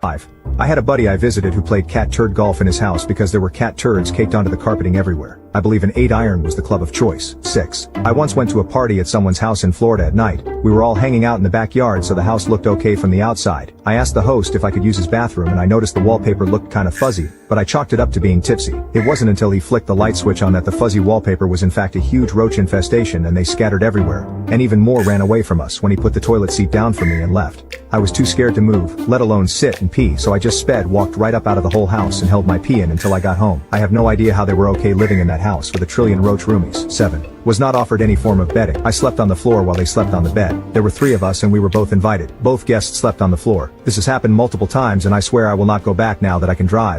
5. I had a buddy I visited who played cat turd golf in his house because there were cat turds caked onto the carpeting everywhere. I believe an 8-iron was the club of choice. 6. I once went to a party at someone's house in Florida at night. We were all hanging out in the backyard so the house looked okay from the outside. I asked the host if I could use his bathroom and I noticed the wallpaper looked kinda fuzzy, but I chalked it up to being tipsy. It wasn't until he flicked the light switch on that the fuzzy wallpaper was in fact a huge roach infestation and they scattered everywhere, and even more ran away from us when he put the toilet seat down for me and left. I was too scared to move, let alone sit and pee, so I just walked right up out of the whole house and held my pee in until I got home. I have no idea how they were okay living in that house with a trillion roach roomies. 7. Was not offered any form of bedding. I slept on the floor while they slept on the bed. There were 3 of us and we were both invited. Both guests slept on the floor. This has happened multiple times and I swear I will not go back now that I can drive.